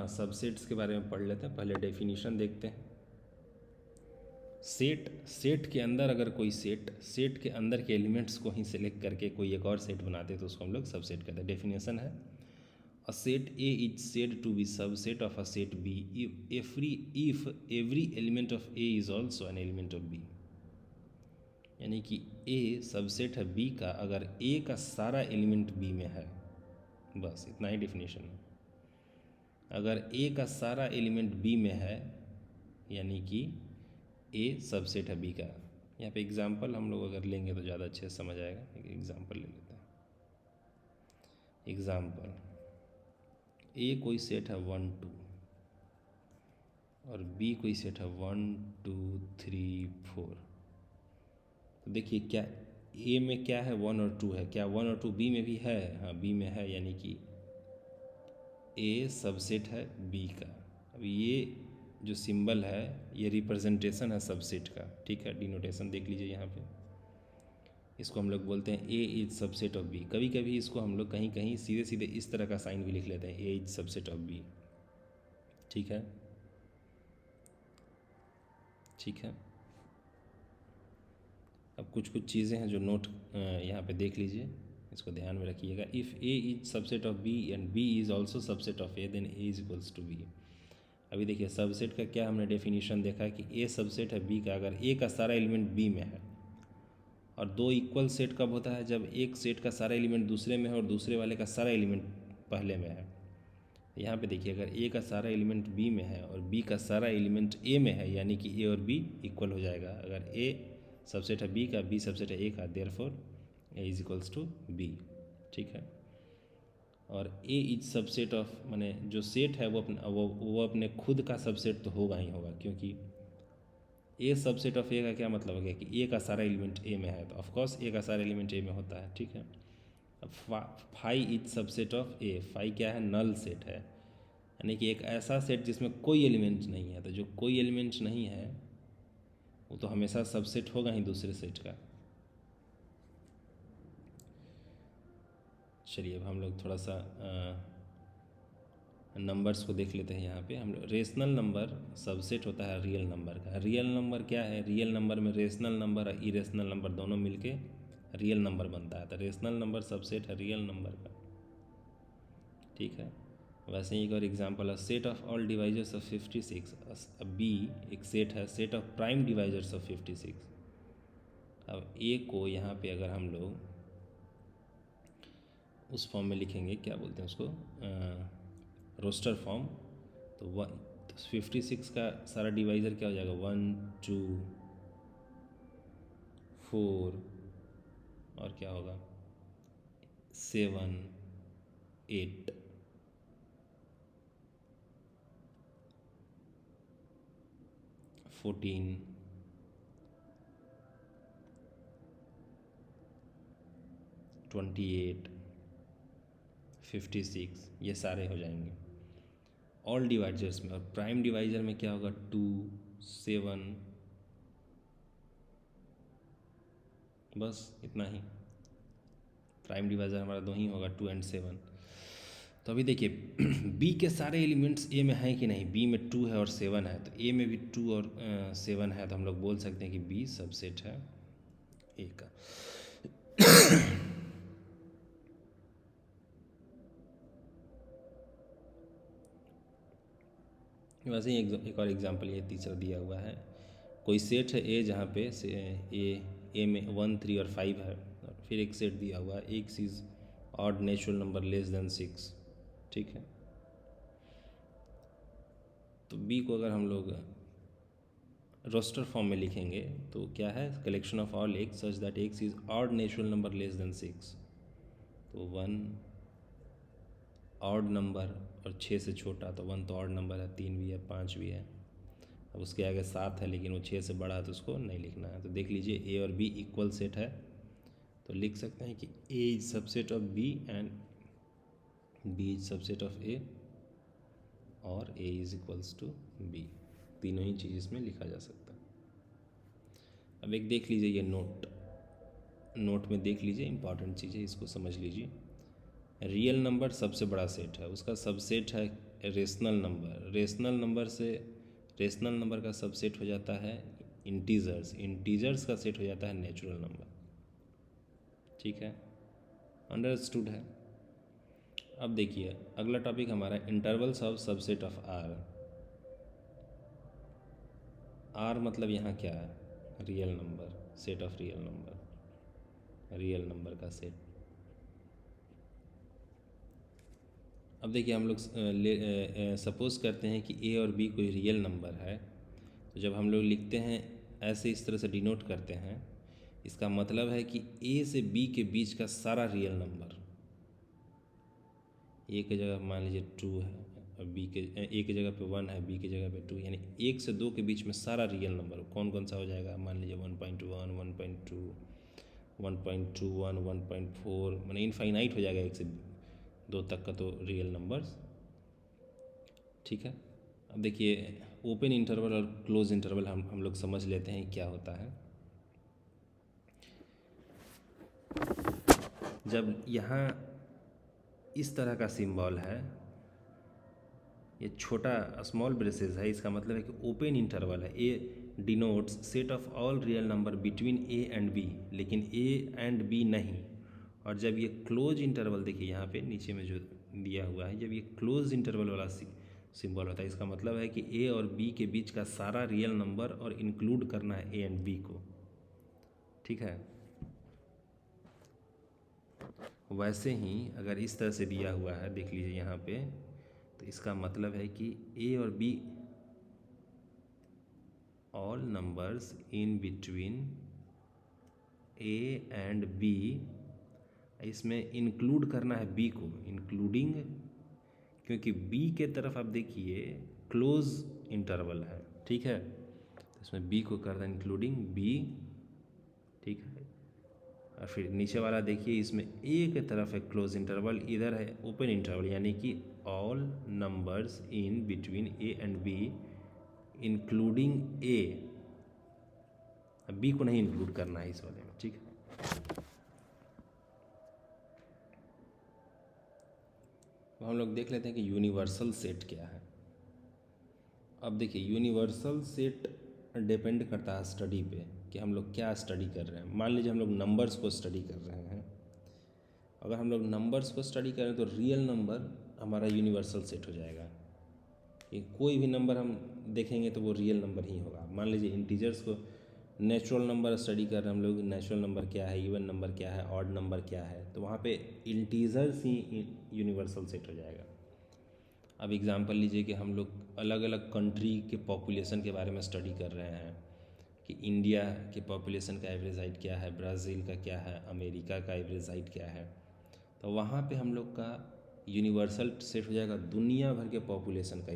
Subsets के बारे में पढ़ लेते हैं। पहले डेफिनेशन देखते हैं। सेट के अंदर अगर कोई सेट के अंदर के एलिमेंट्स को ही सिलेक्ट करके कोई एक और सेट बनाते हैं तो उसको हम लोग सबसेट कहते हैं। डेफिनेशन है, a set A is said to be subset of a set B if every element of A is also an element of B. यानी कि ए सबसेट है बी का अगर ए का सारा एलिमेंट बी में है। बस इतना ही डेफिनेशन है। अगर ए का सारा एलिमेंट बी में है यानी कि ए सबसेट है बी का। यहाँ पे एग्जांपल हम लोग अगर लेंगे तो ज़्यादा अच्छे से समझ आएगा। एक एग्जांपल ले लेते हैं। एग्जांपल, ए कोई सेट है 1 2 और बी कोई सेट है 1 2 3 4। तो देखिए क्या ए में क्या है, 1 और 2 है। क्या 1 और 2 बी में भी है? हाँ, बी में है, यानी कि ए सबसेट है बी का। अब ये जो सिंबल है ये रिप्रेजेंटेशन है सबसेट का, ठीक है। डिनोटेशन देख लीजिए यहाँ पे, इसको हम लोग बोलते हैं ए इज सबसेट ऑफ बी। कभी कभी इसको हम लोग कहीं कहीं सीधे सीधे इस तरह का साइन भी लिख लेते हैं, ए इज सबसेट ऑफ बी, ठीक है, ठीक है। अब कुछ कुछ चीज़ें हैं जो नोट यहाँ पे देख लीजिए, इसको ध्यान में रखिएगा। If A is subset of B and B is also subset of A then A is equals to B. अभी देखिए सबसेट का क्या हमने डेफिनेशन देखा कि ए सबसेट है बी का अगर ए का सारा एलिमेंट बी में है। और दो इक्वल सेट कब होता है? जब एक सेट का सारा एलिमेंट दूसरे में है और दूसरे वाले का सारा एलिमेंट पहले में है। यहाँ पे देखिए अगर ए का सारा एलिमेंट बी में है और बी का सारा एलिमेंट ए में है यानी कि ए और बी इक्वल हो जाएगा। अगर ए सबसेट है बी का, बी सबसेट है ए का, therefore A is equals to B, ठीक है। और ए इज सबसेट ऑफ, माने जो सेट है वो अपने खुद का सबसेट तो होगा ही होगा, क्योंकि ए सबसेट ऑफ ए का क्या मतलब हो गया कि ए का सारा एलिमेंट ए में है, तो ऑफकोर्स ए का सारा एलिमेंट ए में होता है, ठीक है। अब phi is subset of A. Phi क्या है? नल सेट है, यानी कि एक ऐसा सेट जिसमें कोई एलिमेंट नहीं है। तो जो कोई एलिमेंट नहीं है वो तो हमेशा सबसेट होगा ही दूसरे सेट का। चलिए अब हम लोग थोड़ा सा नंबर्स को देख लेते हैं। यहाँ पे हम रेशनल नंबर सबसेट होता है रियल नंबर का। रियल नंबर क्या है? रियल नंबर में रेशनल नंबर और इरेशनल नंबर दोनों मिलके रियल नंबर बनता है। तो रेशनल नंबर सबसेट है रियल नंबर का, ठीक है। वैसे ही एक और एग्जांपल है, set of all divisors of 56। B एक सेट है, set of prime divisors of 56। अब ए को यहाँ पे अगर हम लोग उस फॉर्म में लिखेंगे, क्या बोलते हैं उसको, रोस्टर फॉर्म, तो 56 का सारा डिवाइज़र क्या हो जाएगा? 1 2 4 और क्या होगा 7 8 14 28 56, ये सारे हो जाएंगे ऑल डिवाइजर्स में। और प्राइम डिवाइजर में क्या होगा? 2 7, बस इतना ही। प्राइम डिवाइजर हमारा 2 ही होगा, 2 और 7। तो अभी देखिए बी के सारे एलिमेंट्स ए में हैं कि नहीं? बी में 2 है और 7 है, तो ए में भी 2 और 7 है, तो हम लोग बोल सकते हैं कि बी सबसेट है ए का। वैसे ही एक और एग्जांपल ये तीसरा दिया हुआ है। कोई सेट है ए जहाँ पे ए में 1 3 और 5 है, और फिर एक सेट दिया हुआ है x is odd natural number less than 6, ठीक है। तो बी को अगर हम लोग रोस्टर फॉर्म में लिखेंगे तो क्या है? Collection of all x such that x is odd natural number less than 6। तो 1 ऑड नंबर और 6 से छोटा, तो 1 तो ऑड नंबर है, 3 भी है, 5 भी है। अब उसके आगे 7 है लेकिन वो 6 से बड़ा है तो उसको नहीं लिखना है। तो देख लीजिए ए और बी इक्वल सेट है, तो लिख सकते हैं कि A is subset of B and B is subset of A और A is equals to B. तीनों ही चीज़ इसमें लिखा जा सकता है। अब एक देख लीजिए ये नोट में देख लीजिए, इंपॉर्टेंट चीज़ है, इसको समझ लीजिए। रियल नंबर सबसे बड़ा सेट है, उसका सबसेट है रेशनल नंबर। रेशनल नंबर का सबसेट हो जाता है इंटीजर्स का सेट हो जाता है नेचुरल नंबर। ठीक है, अंडरस्टूड है। अब देखिए अगला टॉपिक हमारा intervals of subset of R. R मतलब यहाँ क्या है? Real number, set of real number का सेट। अब देखिए हम लोग सपोज़ करते हैं कि ए और बी कोई रियल नंबर है, तो जब हम लोग लिखते हैं ऐसे इस तरह से डिनोट करते हैं, इसका मतलब है कि ए से बी के बीच का सारा रियल नंबर, ए की जगह मान लीजिए 2 है और बी के ए की जगह पे 1 है, बी की जगह पे 2, यानी 1 से 2 के बीच में सारा रियल नंबर कौन कौन सा हो जाएगा? मान लीजिए 1.1, 1.2, 1.21, 1.4, मैंने इनफाइनाइट हो जाएगा 1 से 2 तक का तो रियल नंबर्स। ठीक है, अब देखिए ओपन इंटरवल और क्लोज इंटरवल हम लोग समझ लेते हैं क्या होता है। जब यहाँ इस तरह का सिंबल है, ये छोटा स्मॉल ब्रेसेस है, इसका मतलब है कि ओपन इंटरवल है। A denotes set of all real number between A and B, लेकिन ए एंड बी नहीं। और जब ये क्लोज इंटरवल, देखिए यहाँ पे नीचे में जो दिया हुआ है, जब ये क्लोज इंटरवल वाला सिंबल होता है, इसका मतलब है कि ए और बी के बीच का सारा रियल नंबर और इंक्लूड करना है ए एंड बी को। ठीक है, वैसे ही अगर इस तरह से दिया हुआ है, देख लीजिए यहाँ पे, तो इसका मतलब है कि ए और B all numbers in between A and B, इसमें इंक्लूड करना है बी को, इंक्लूडिंग, क्योंकि बी के तरफ आप देखिए क्लोज इंटरवल है। ठीक है, तो इसमें बी को कर दें इंक्लूडिंग बी। ठीक है, और फिर नीचे वाला देखिए, इसमें ए के तरफ है क्लोज इंटरवल, इधर है ओपन इंटरवल, यानी कि all numbers in between A and B including A. B को नहीं इंक्लूड करना है इस वाले में। ठीक है, तो हम लोग देख लेते हैं कि यूनिवर्सल सेट क्या है। अब देखिए यूनिवर्सल सेट डिपेंड करता है स्टडी पे कि हम लोग क्या स्टडी कर रहे हैं। मान लीजिए हम लोग नंबर्स को स्टडी कर रहे हैं, अगर हम लोग नंबर्स को स्टडी करें तो रियल नंबर हमारा यूनिवर्सल सेट हो जाएगा। कि कोई भी नंबर हम देखेंगे तो वो रियल नंबर ही होगा। मान लीजिए इंटीजर्स को, नेचुरल नंबर स्टडी कर रहे हैं हम लोग, नेचुरल नंबर क्या है, इवन नंबर क्या है, ऑड नंबर क्या है, तो वहाँ पे इंटीजर्स ही यूनिवर्सल सेट हो जाएगा। अब एग्जांपल लीजिए कि हम लोग अलग अलग कंट्री के पॉपुलेशन के बारे में स्टडी कर रहे हैं कि इंडिया के पॉपुलेशन का एवरेज हाइट क्या है, ब्राज़ील का क्या है, अमेरिका का एवरेज हाइट क्या है, तो वहाँ पे हम लोग का यूनिवर्सल सेट हो जाएगा दुनिया भर के पॉपुलेशन का